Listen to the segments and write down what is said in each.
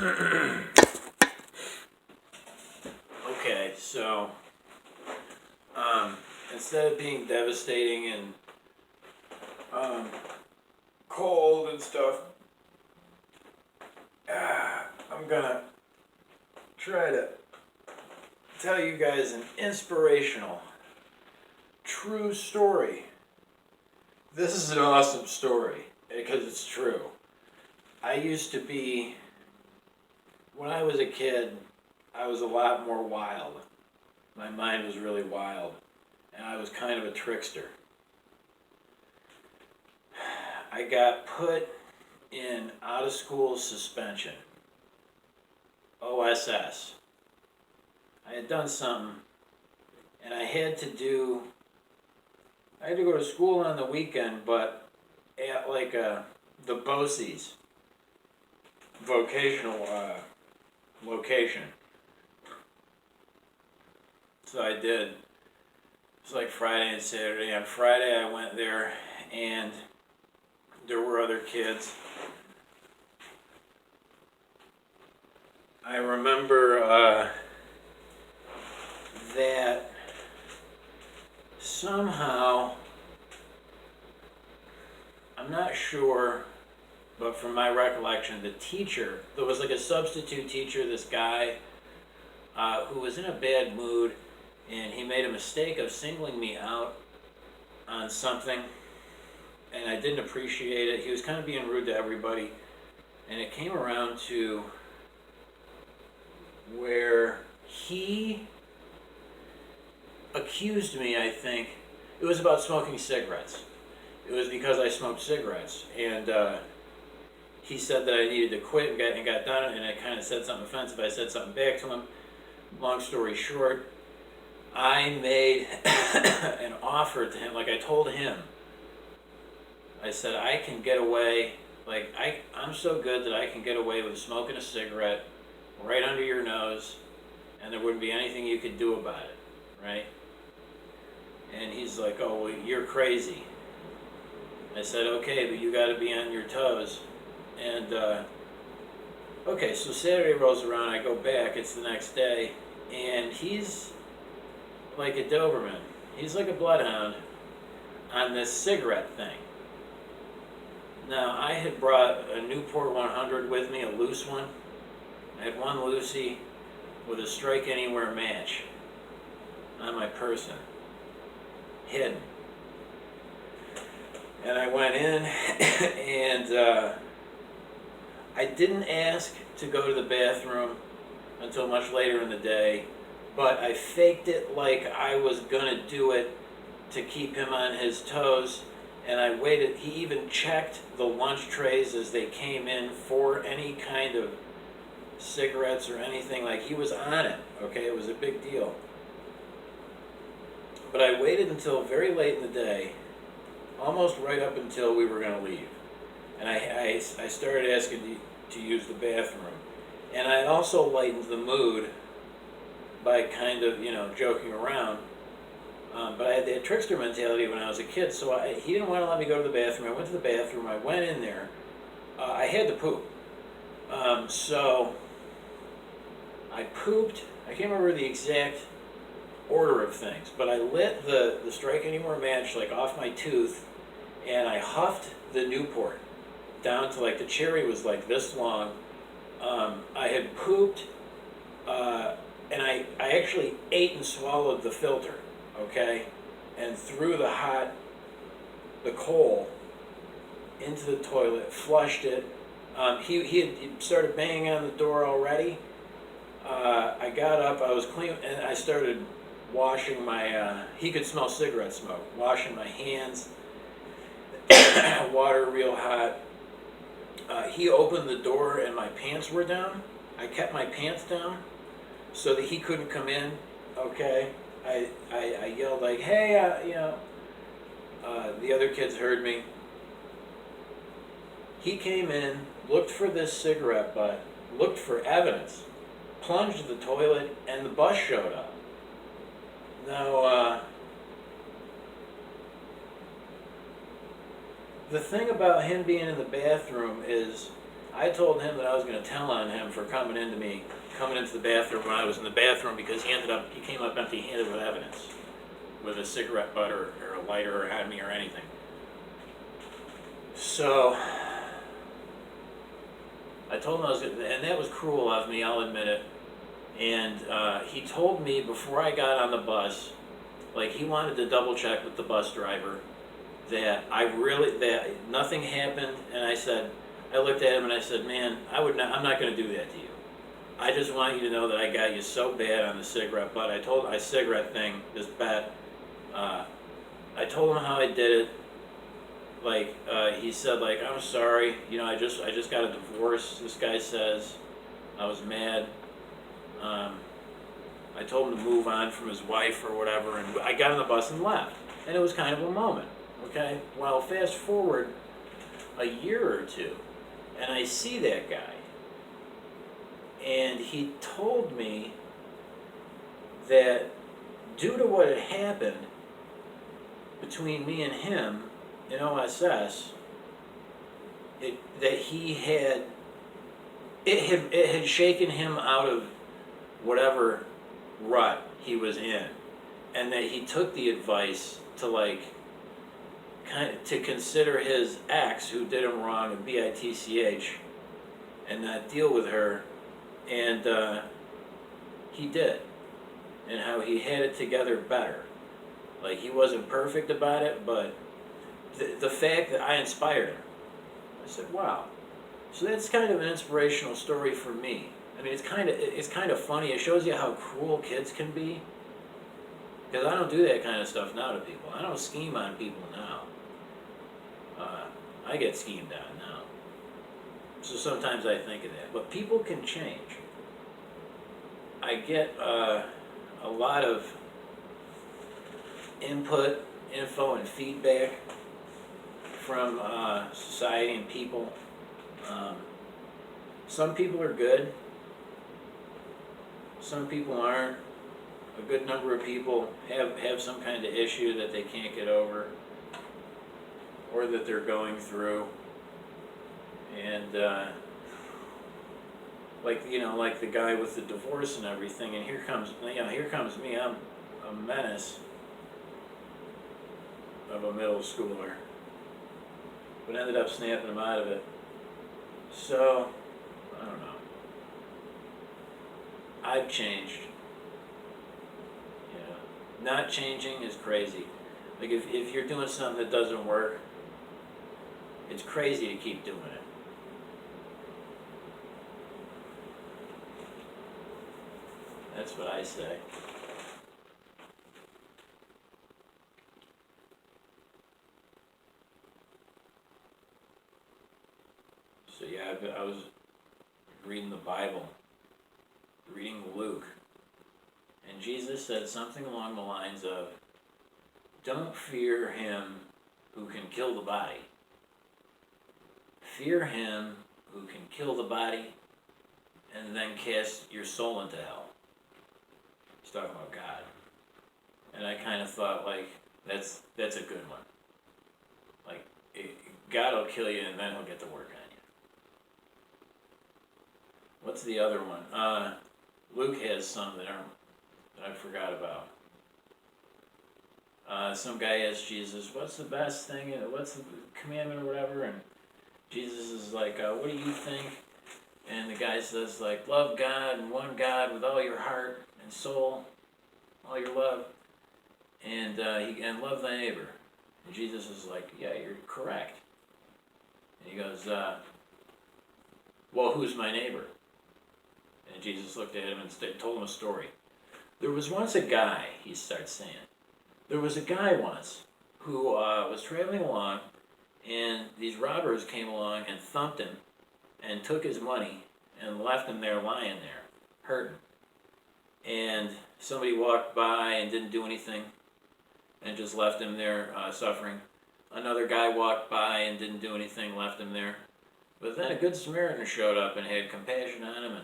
Okay, so instead of being devastating and cold and stuff, I'm gonna try to tell you guys an inspirational, true story. This is an awesome story because it's true. I used to be, when I was a kid, I was a lot more wild. My mind was really wild, and I was kind of a trickster. I got put in out of school suspension, OSS. I had done something, and I had to go to school on the weekend, but at like the BOCES, vocational location. So I did. It was like Friday and Saturday. On Friday I went there, and there were other kids. I remember that somehow, I'm not sure, but from my recollection, the teacher, there was like a substitute teacher, this guy who was in a bad mood, and he made a mistake of singling me out on something, and I didn't appreciate it. He was kind of being rude to everybody, and it came around to where he accused me, I think. It was about smoking cigarettes. It was because I smoked cigarettes, and he said that I needed to quit and got done, and I kind of said something offensive. I said something back to him. Long story short, I made an offer to him. Like, I told him, I said, I can get away, like, I'm so good that I can get away with smoking a cigarette right under your nose, and there wouldn't be anything you could do about it, right? And he's like, oh, well, you're crazy. I said, okay, but you got to be on your toes. And, okay, so Saturday rolls around, I go back, it's the next day, and he's like a Doberman. He's like a bloodhound on this cigarette thing. Now, I had brought a Newport 100 with me, a loose one. I had one Lucy with a strike anywhere match on my person, hidden. And I went in, and I didn't ask to go to the bathroom until much later in the day, but I faked it like I was gonna do it to keep him on his toes, and I waited. He even checked the lunch trays as they came in for any kind of cigarettes or anything. Like, he was on it, okay? It was a big deal. But I waited until very late in the day, almost right up until we were going to leave. And I started asking to use the bathroom. And I also lightened the mood by kind of, joking around. But I had that trickster mentality when I was a kid, so he didn't want to let me go to the bathroom. I went to the bathroom, I went in there. I had to poop. So I pooped. I can't remember the exact order of things, but I lit the strike anywhere match like off my tooth, and I huffed the Newport down to like the cherry was like this long. I had pooped, and I actually ate and swallowed the filter, okay, and threw the coal into the toilet, flushed it. He had started banging on the door already. I got up, I was clean, and I started washing my, he could smell cigarette smoke, washing my hands, water real hot. He opened the door and my pants were down. I kept my pants down so that he couldn't come in, okay? I yelled like, hey, the other kids heard me. He came in, looked for this cigarette butt, looked for evidence, plunged the toilet, and the bus showed up. Now, the thing about him being in the bathroom is I told him that I was going to tell on him for coming into the bathroom when I was in the bathroom, because he came up empty-handed with evidence, with a cigarette butt or a lighter or had me or anything. So I told him and that was cruel of me, I'll admit it. And he told me before I got on the bus, like he wanted to double check with the bus driver that that nothing happened. And I looked at him and I said, man, I'm not going to do that to you. I just want you to know that I got you so bad on the cigarette butt. Cigarette thing, this bet. I told him how I did it. Like he said, like, I'm sorry, I just got a divorce. This guy says I was mad. I told him to move on from his wife or whatever, and I got on the bus and left. And it was kind of a moment. Okay. Well, fast forward a year or two, and I see that guy, and he told me that due to what had happened between me and him in OSS, it had shaken him out of whatever rut he was in, and that he took the advice to to consider his ex, who did him wrong, and bitch, and not deal with her, and he did, and how he had it together better. Like, he wasn't perfect about it, but the fact that I inspired him, I said, wow. So that's kind of an inspirational story for me. I mean, it's kind of funny. It shows you how cruel kids can be. Because I don't do that kind of stuff now to people. I don't scheme on people now. I get schemed on now. So sometimes I think of that. But people can change. I get a lot of input, info, and feedback from society and people. Some people are good. Some people aren't. A good number of people have some kind of issue that they can't get over, or that they're going through. And like the guy with the divorce and everything. And here comes me. I'm a menace of a middle schooler, but ended up snapping him out of it. So I don't know. I've changed. Not changing is crazy. Like, if you're doing something that doesn't work, it's crazy to keep doing it. That's what I say. So yeah, I was reading the Bible, reading Luke. And Jesus said something along the lines of, don't fear him who can kill the body. Fear him who can kill the body and then cast your soul into hell. He's talking about God. And I kind of thought, like, that's a good one. Like, God will kill you and then he'll get to work on you. What's the other one? Luke has some that I forgot about. Some guy asked Jesus, what's the best thing, what's the commandment or whatever, and Jesus is like, what do you think? And the guy says, like, love God and one God with all your heart and soul, all your love, and love thy neighbor. And Jesus is like, yeah, you're correct. And he goes, well, who's my neighbor? And Jesus looked at him and told him a story. There was once a guy, he starts saying. There was a guy once who was traveling along, and these robbers came along and thumped him and took his money and left him there lying there, hurting. And somebody walked by and didn't do anything and just left him there suffering. Another guy walked by and didn't do anything, left him there. But then a good Samaritan showed up and had compassion on him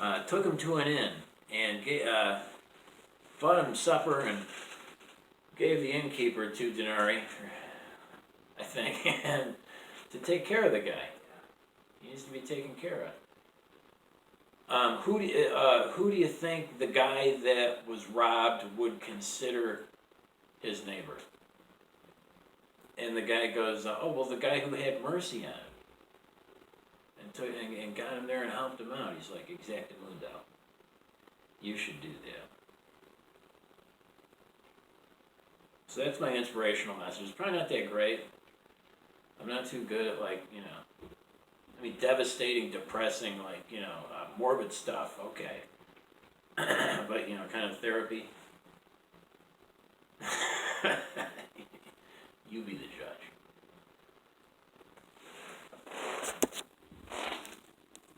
and took him to an inn and bought him supper and gave the innkeeper 2 denarii, I think, and to take care of the guy. He needs to be taken care of. Who do you think the guy that was robbed would consider his neighbor? And the guy goes, oh, well, the guy who had mercy on him and got him there and helped him out. He's like, exactamundo. You should do that. So that's my inspirational message. It's probably not that great. I'm not too good at, like, I mean, devastating, depressing, like, morbid stuff, okay. But, kind of therapy. You be the judge.